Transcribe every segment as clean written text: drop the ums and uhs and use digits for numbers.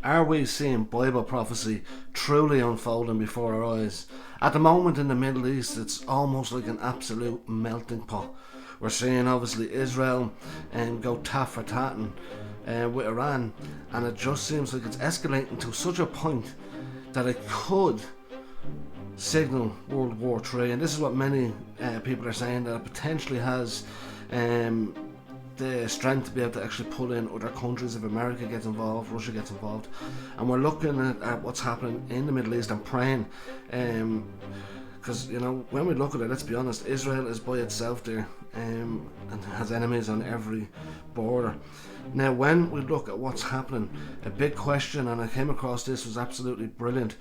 Are we seeing Bible prophecy truly unfolding before our eyes? At the moment in the Middle East, it's almost like an absolute melting pot. We're seeing obviously Israel go tat for tatting with Iran, and it just seems like it's escalating to such a point that it could signal World War III. And this is what many people are saying, that it potentially has the strength to be able to actually pull in other countries if America gets involved, Russia gets involved. And we're looking at what's happening in the Middle East and praying, because when we look at it, let's be honest, Israel is by itself there, and has enemies on every border. Now when we look at what's happening, a big question, and I came across this, was absolutely brilliant.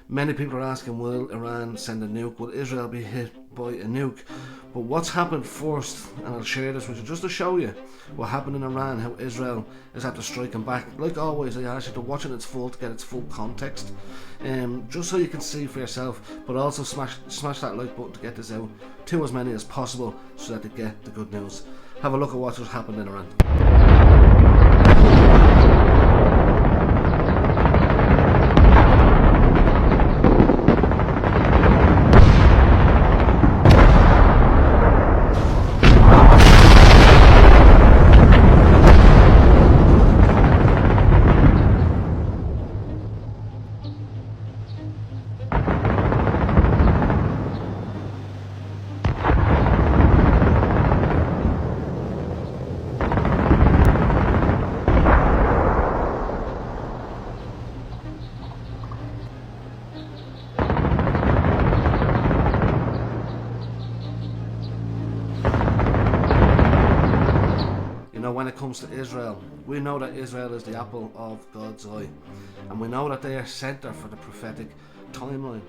Many people are asking, will Iran send a nuke? Will Israel be hit by a nuke? But what's happened first, and I'll share this with you just to show you what happened in Iran, how Israel is after striking back. Like always, I ask you to watch it in its full to get its full context, just so you can see for yourself. But also smash that like button to get this out to as many as possible, so that they get the good news. Have a look at what just happened in Iran. When it comes to Israel, we know that Israel is the apple of God's eye, and we know that they are centre for the prophetic timeline.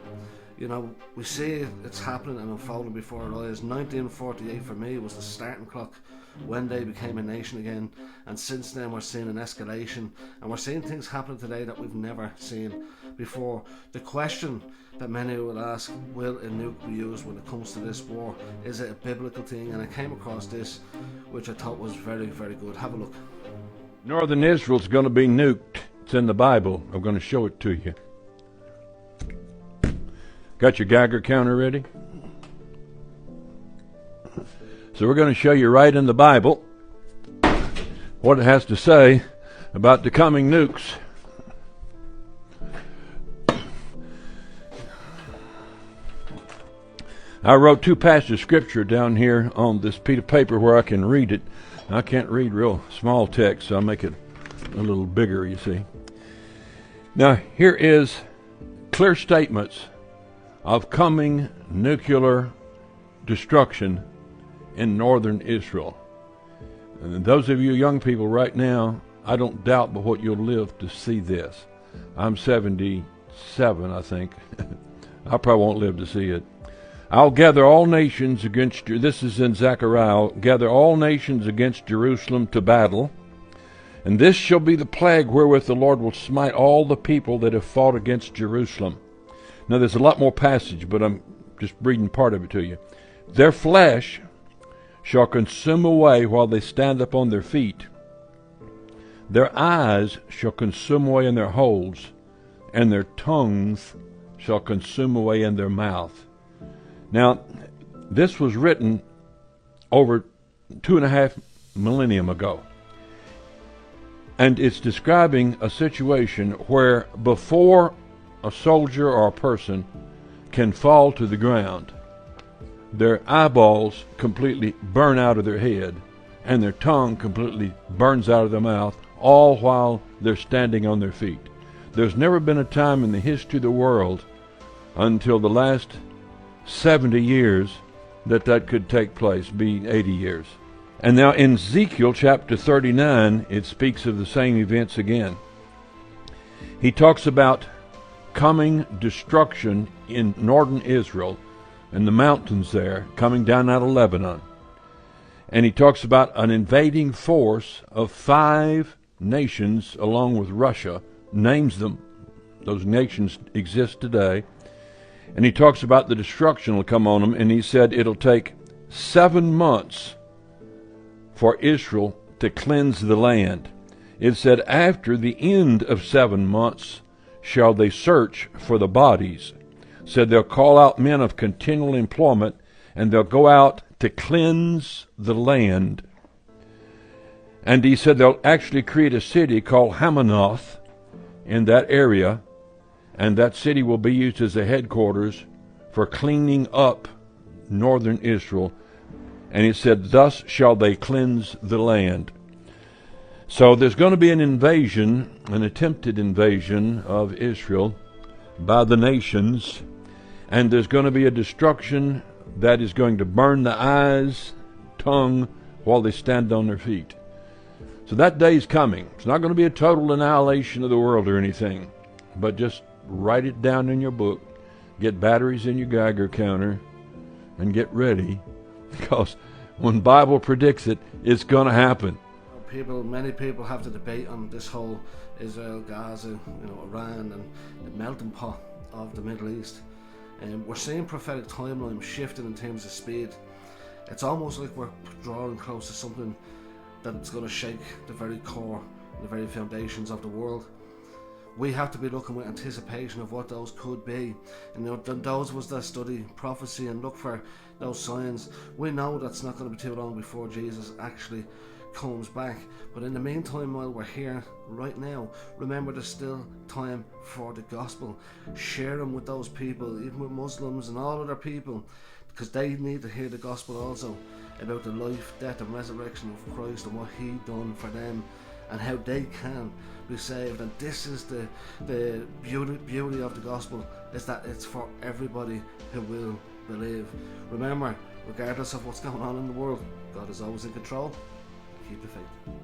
We see it's happening and unfolding before our eyes. 1948 for me was the starting clock when they became a nation again, and since then we're seeing an escalation, and we're seeing things happening today that we've never seen before. The question that many will ask, will a nuke be used when it comes to this war? Is it a biblical thing? And I came across this, which I thought was very, very good. Have a look. Northern Israel's going to be nuked. It's in the Bible. I'm going to show it to you. Got your Geiger counter ready? So we're going to show you right in the Bible what it has to say about the coming nukes. I wrote two passages of scripture down here on this piece of paper where I can read it. I can't read real small text, so I'll make it a little bigger, you see. Now, here is clear statements of coming nuclear destruction in northern Israel. And those of you young people right now, I don't doubt but what you'll live to see this. I'm 77, I think. I probably won't live to see it. I'll gather all nations against you. This is in Zechariah. I'll gather all nations against Jerusalem to battle. And this shall be the plague wherewith the Lord will smite all the people that have fought against Jerusalem. Now there's a lot more passage, but I'm just reading part of it to you. Their flesh shall consume away while they stand upon their feet. Their eyes shall consume away in their holes, and their tongues shall consume away in their mouth. Now, this was written over 2.5 millennium ago. And it's describing a situation where before a soldier or a person can fall to the ground, their eyeballs completely burn out of their head and their tongue completely burns out of their mouth, all while they're standing on their feet. There's never been a time in the history of the world until the last 70 years that could take place, be 80 years. And now in Ezekiel chapter 39, it speaks of the same events again. He talks about coming destruction in northern Israel and the mountains there, coming down out of Lebanon. And he talks about an invading force of 5 nations along with Russia, names them. Those nations exist today. And he talks about the destruction will come on them, and he said it'll take 7 months for Israel to cleanse the land. it said, after the end of 7 months shall they search for the bodies. Said they'll call out men of continual employment, and they'll go out to cleanse the land. And he said they'll actually create a city called Hamanoth in that area, and that city will be used as the headquarters for cleaning up northern Israel. And he said, thus shall they cleanse the land. So there's going to be an invasion, an attempted invasion of Israel by the nations, and there's going to be a destruction that is going to burn the eyes, tongue, while they stand on their feet. So that day's coming. It's not going to be a total annihilation of the world or anything, but just write it down in your book, get batteries in your Geiger counter, and get ready, because when the Bible predicts it, it's going to happen. Many people have the debate on this whole Israel, Gaza, Iran, and the melting pot of the Middle East. We're seeing prophetic timelines shifting in terms of speed. It's almost like we're drawing close to something that's going to shake the very core, the very foundations of the world. We have to be looking with anticipation of what those could be. And those of us that study prophecy and look for those signs, we know that's not going to be too long before Jesus actually comes back. But in the meantime, while we're here right now, remember there's still time for the gospel. Share them with those people, even with Muslims and all other people, because they need to hear the gospel also about the life, death and resurrection of Christ and what he done for them and how they can be saved. And this is the beauty of the gospel, is that it's for everybody who will believe. Remember, regardless of what's going on in the world, God is always in control. Keep the faith.